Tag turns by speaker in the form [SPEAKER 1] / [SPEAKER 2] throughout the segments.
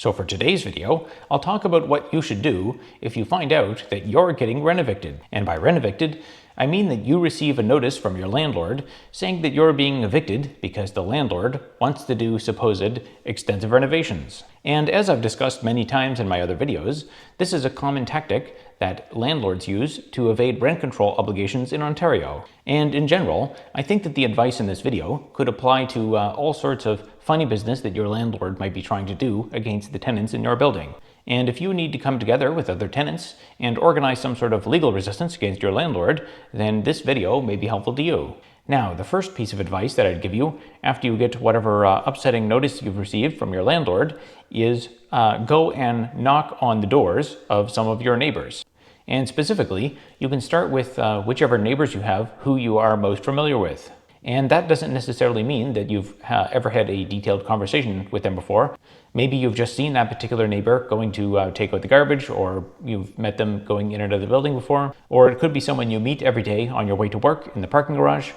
[SPEAKER 1] So for today's video, I'll talk about what you should do if you find out that you're getting renovicted. And by renovicted, I mean that you receive a notice from your landlord saying that you're being evicted because the landlord wants to do supposed extensive renovations. And as I've discussed many times in my other videos, this is a common tactic that landlords use to evade rent control obligations in Ontario. And in general, I think that the advice in this video could apply to all sorts of funny business that your landlord might be trying to do against the tenants in your building. And if you need to come together with other tenants and organize some sort of legal resistance against your landlord, then this video may be helpful to you. Now, the first piece of advice that I'd give you after you get whatever upsetting notice you've received from your landlord is go and knock on the doors of some of your neighbors. And specifically, you can start with whichever neighbors you have who you are most familiar with. And that doesn't necessarily mean that you've ever had a detailed conversation with them before. Maybe you've just seen that particular neighbor going to take out the garbage, or you've met them going in and out of the building before, or it could be someone you meet every day on your way to work in the parking garage.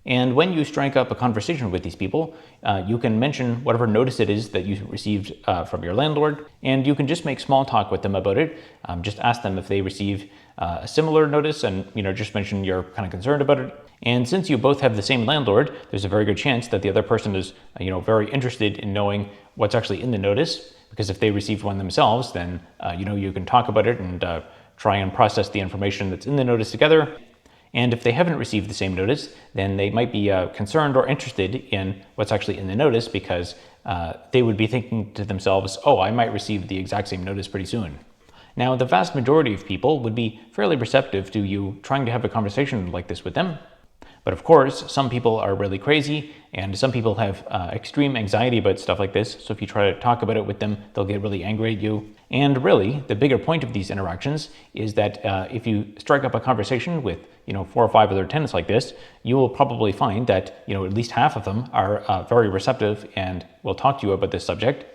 [SPEAKER 1] And when you strike up a conversation with these people, you can mention whatever notice it is that you received from your landlord, and you can just make small talk with them about it. Just ask them if they received a similar notice, and just mention you're kind of concerned about it. And since you both have the same landlord, there's a very good chance that the other person is very interested in knowing what's actually in the notice, because if they received one themselves, then you can talk about it and try and process the information that's in the notice together. And if they haven't received the same notice, then they might be concerned or interested in what's actually in the notice, because they would be thinking to themselves, oh, I might receive the exact same notice pretty soon. Now, the vast majority of people would be fairly receptive to you trying to have a conversation like this with them. But of course, some people are really crazy, and some people have extreme anxiety about stuff like this. So if you try to talk about it with them, they'll get really angry at you. And really, the bigger point of these interactions is that if you strike up a conversation with 4 or 5 other tenants like this, you will probably find that at least half of them are very receptive and will talk to you about this subject.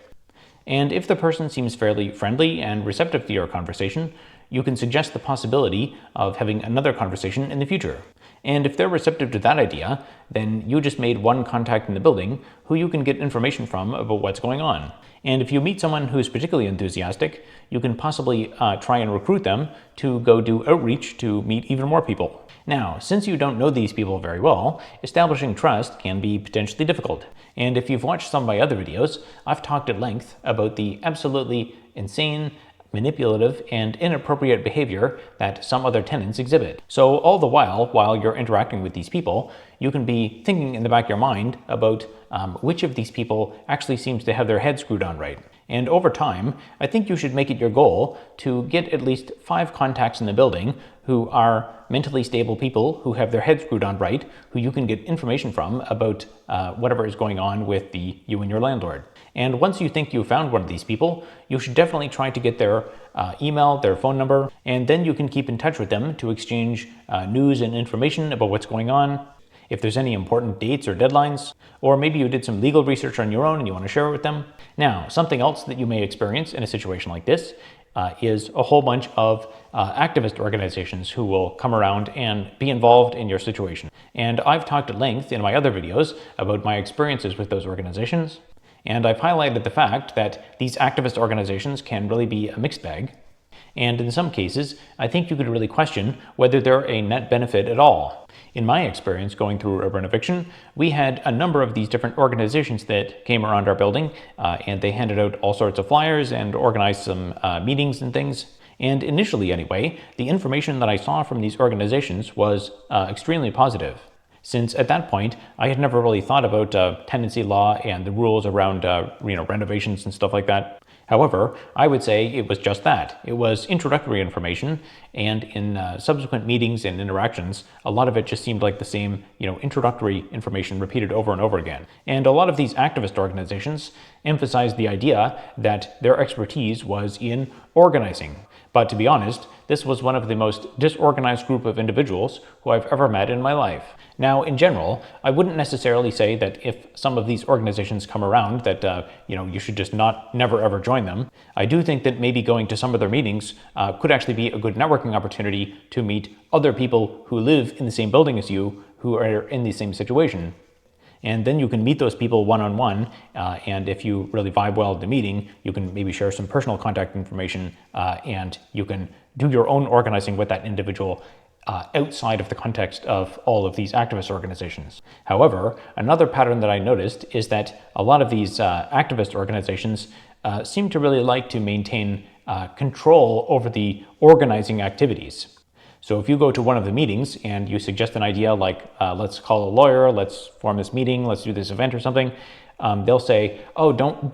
[SPEAKER 1] And if the person seems fairly friendly and receptive to your conversation, you can suggest the possibility of having another conversation in the future. And if they're receptive to that idea, then you just made one contact in the building who you can get information from about what's going on. And if you meet someone who's particularly enthusiastic, you can possibly try and recruit them to go do outreach to meet even more people. Now, since you don't know these people very well, establishing trust can be potentially difficult. And if you've watched some of my other videos, I've talked at length about the absolutely insane, manipulative, and inappropriate behavior that some other tenants exhibit. So all the while you're interacting with these people, you can be thinking in the back of your mind about which of these people actually seems to have their head screwed on right. And over time, I think you should make it your goal to get at least 5 contacts in the building who are mentally stable people who have their head screwed on right, who you can get information from about whatever is going on with you and your landlord. And once you think you've found one of these people, you should definitely try to get their email, their phone number, and then you can keep in touch with them to exchange news and information about what's going on. If there's any important dates or deadlines, or maybe you did some legal research on your own and you want to share it with them. Now, something else that you may experience in a situation like this is a whole bunch of activist organizations who will come around and be involved in your situation. And I've talked at length in my other videos about my experiences with those organizations. And I've highlighted the fact that these activist organizations can really be a mixed bag. And in some cases, I think you could really question whether they're a net benefit at all. In my experience going through a renoviction, we had a number of these different organizations that came around our building, and they handed out all sorts of flyers and organized some meetings and things. And initially anyway, the information that I saw from these organizations was extremely positive. Since at that point, I had never really thought about tenancy law and the rules around renovations and stuff like that. However, I would say it was just that. It was introductory information, and in subsequent meetings and interactions, a lot of it just seemed like the same, introductory information repeated over and over again. And a lot of these activist organizations emphasized the idea that their expertise was in organizing. But to be honest, this was one of the most disorganized group of individuals who I've ever met in my life. Now, in general, I wouldn't necessarily say that if some of these organizations come around that, you should just never ever join them. I do think that maybe going to some of their meetings could actually be a good networking opportunity to meet other people who live in the same building as you, who are in the same situation. And then you can meet those people one-on-one, and if you really vibe well at the meeting, you can maybe share some personal contact information, and you can do your own organizing with that individual outside of the context of all of these activist organizations. However, another pattern that I noticed is that a lot of these activist organizations seem to really like to maintain control over the organizing activities. So if you go to one of the meetings and you suggest an idea like, let's call a lawyer, let's form this meeting, let's do this event or something, they'll say, oh, don't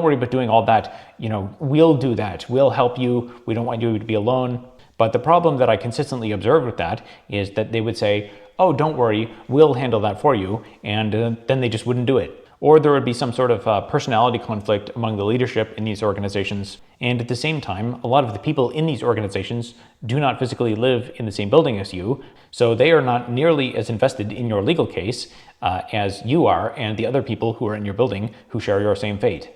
[SPEAKER 1] worry about doing all that. We'll do that. We'll help you. We don't want you to be alone. But the problem that I consistently observed with that is that they would say, oh, don't worry, we'll handle that for you. And then they just wouldn't do it. Or there would be some sort of personality conflict among the leadership in these organizations. And at the same time, a lot of the people in these organizations do not physically live in the same building as you, so they are not nearly as invested in your legal case as you are and the other people who are in your building who share your same fate.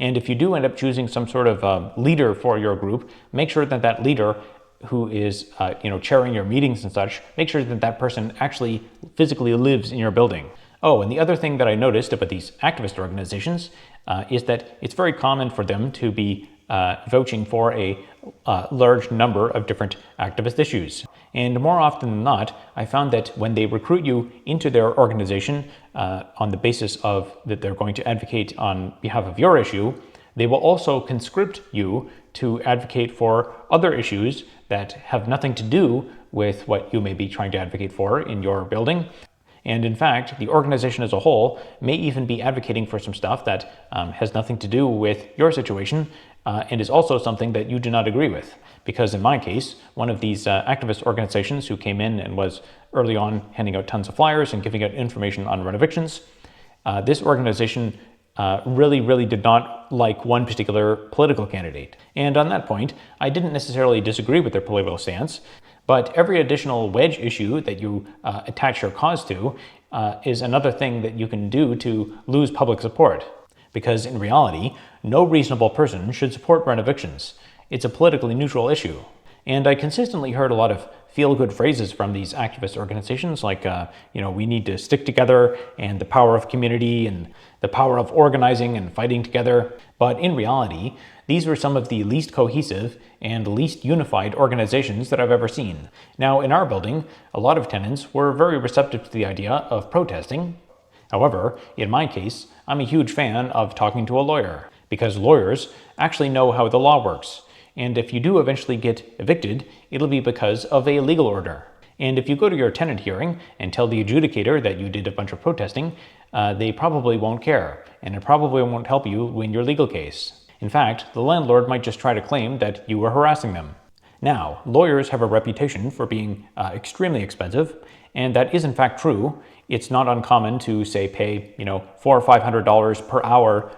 [SPEAKER 1] And if you do end up choosing some sort of leader for your group, make sure that that leader who is chairing your meetings and such, make sure that that person actually physically lives in your building. Oh, and the other thing that I noticed about these activist organizations is that it's very common for them to be vouching for a large number of different activist issues. And more often than not, I found that when they recruit you into their organization on the basis of that they're going to advocate on behalf of your issue, they will also conscript you to advocate for other issues that have nothing to do with what you may be trying to advocate for in your building. And in fact, the organization as a whole may even be advocating for some stuff that has nothing to do with your situation and is also something that you do not agree with. Because in my case, one of these activist organizations who came in and was early on handing out tons of flyers and giving out information on renovictions, this organization really did not like one particular political candidate. And on that point, I didn't necessarily disagree with their political stance, but every additional wedge issue that you attach your cause to is another thing that you can do to lose public support. Because in reality, no reasonable person should support renovictions. It's a politically neutral issue. And I consistently heard a lot of feel-good phrases from these activist organizations like, we need to stick together and the power of community and the power of organizing and fighting together. But in reality, these were some of the least cohesive and least unified organizations that I've ever seen. Now, in our building, a lot of tenants were very receptive to the idea of protesting. However, in my case, I'm a huge fan of talking to a lawyer because lawyers actually know how the law works. And if you do eventually get evicted, it'll be because of a legal order. And if you go to your tenant hearing and tell the adjudicator that you did a bunch of protesting, they probably won't care, and it probably won't help you win your legal case. In fact, the landlord might just try to claim that you were harassing them. Now, lawyers have a reputation for being extremely expensive, and that is in fact true. It's not uncommon to, say, pay $400 or $500 per hour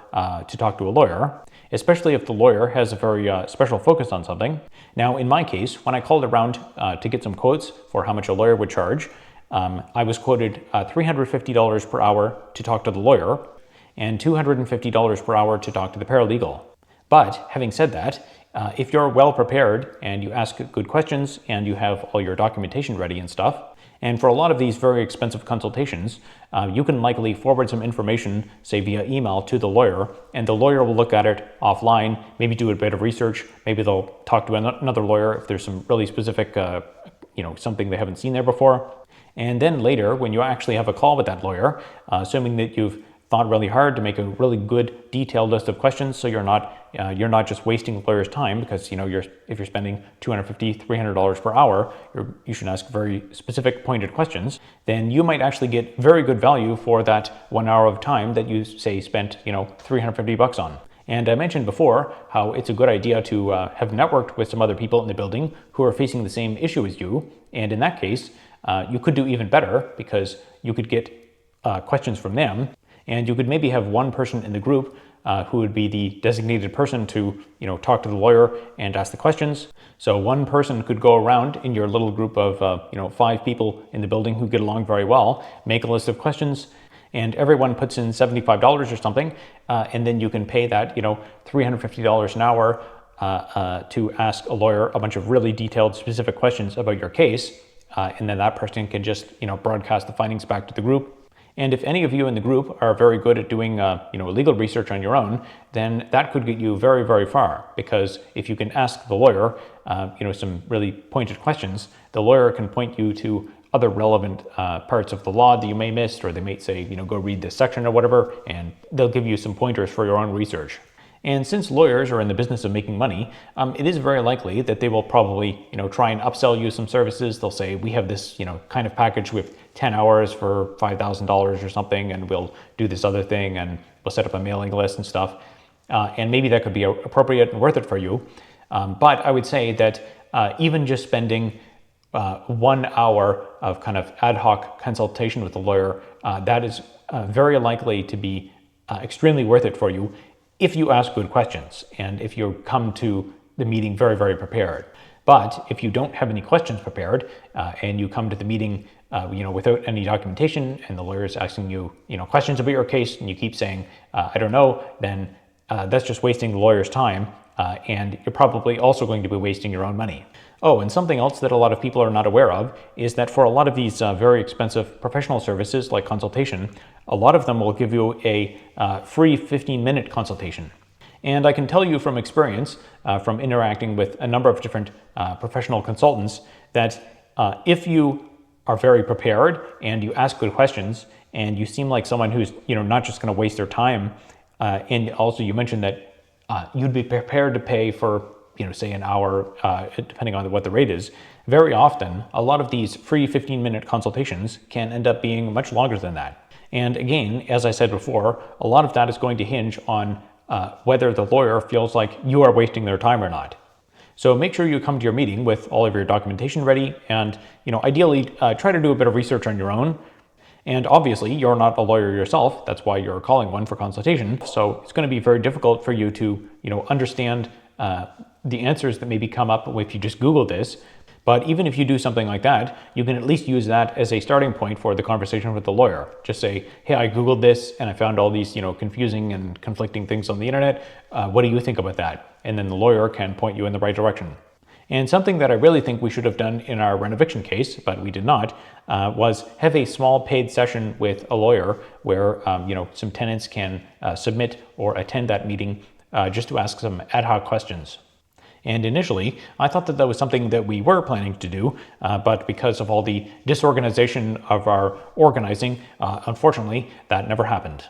[SPEAKER 1] to talk to a lawyer, especially if the lawyer has a very special focus on something. Now, in my case, when I called around to get some quotes for how much a lawyer would charge, I was quoted $350 per hour to talk to the lawyer and $250 per hour to talk to the paralegal. But having said that, if you're well prepared and you ask good questions and you have all your documentation ready and stuff, and for a lot of these very expensive consultations, you can likely forward some information, say via email, to the lawyer, and the lawyer will look at it offline, maybe do a bit of research, maybe they'll talk to another lawyer if there's some really specific, something they haven't seen there before. And then later, when you actually have a call with that lawyer, assuming that you've thought really hard to make a really good detailed list of questions, so you're not just wasting the lawyer's time, because if you're spending $250, $300 per hour, you should ask very specific, pointed questions. Then you might actually get very good value for that 1 hour of time that you say spent $350 on. And I mentioned before how it's a good idea to have networked with some other people in the building who are facing the same issue as you. And in that case, you could do even better because you could get questions from them. And you could maybe have one person in the group who would be the designated person to, talk to the lawyer and ask the questions. So one person could go around in your little group of, 5 people in the building who get along very well, make a list of questions, and everyone puts in $75 or something, and then you can pay that, $350 an hour to ask a lawyer a bunch of really detailed, specific questions about your case, and then that person can just, broadcast the findings back to the group. And if any of you in the group are very good at doing legal research on your own, then that could get you very, very far. Because if you can ask the lawyer some really pointed questions, the lawyer can point you to other relevant parts of the law that you may miss, or they might say, go read this section or whatever, and they'll give you some pointers for your own research. And since lawyers are in the business of making money, it is very likely that they will probably, try and upsell you some services. They'll say, we have this, kind of package with 10 hours for $5,000 or something, and we'll do this other thing, and we'll set up a mailing list and stuff. And maybe that could be appropriate and worth it for you. But I would say that even just spending 1 hour of kind of ad hoc consultation with a lawyer, that is very likely to be extremely worth it for you if you ask good questions and if you come to the meeting very, very prepared. But if you don't have any questions prepared and you come to the meeting without any documentation, and the lawyer is asking you questions about your case, and you keep saying, I don't know, then that's just wasting the lawyer's time, and you're probably also going to be wasting your own money. Oh, and something else that a lot of people are not aware of is that for a lot of these very expensive professional services like consultation, a lot of them will give you a free 15-minute consultation. And I can tell you from experience, from interacting with a number of different professional consultants, that if you are very prepared and you ask good questions and you seem like someone who's not just going to waste their time, and also you mentioned that you'd be prepared to pay for say an hour, depending on what the rate is. Very often, a lot of these free 15-minute consultations can end up being much longer than that. And again, as I said before, a lot of that is going to hinge on whether the lawyer feels like you are wasting their time or not. So make sure you come to your meeting with all of your documentation ready, and ideally try to do a bit of research on your own. And obviously, you're not a lawyer yourself. That's why you're calling one for consultation. So it's going to be very difficult for you to understand the answers that maybe come up if you just Google this. But even if you do something like that, you can at least use that as a starting point for the conversation with the lawyer. Just say, hey, I Googled this and I found all these confusing and conflicting things on the internet. What do you think about that? And then the lawyer can point you in the right direction. And something that I really think we should have done in our renoviction case, but we did not, was have a small paid session with a lawyer where some tenants can submit or attend that meeting just to ask some ad hoc questions. And initially, I thought that was something that we were planning to do, but because of all the disorganization of our organizing, unfortunately, that never happened.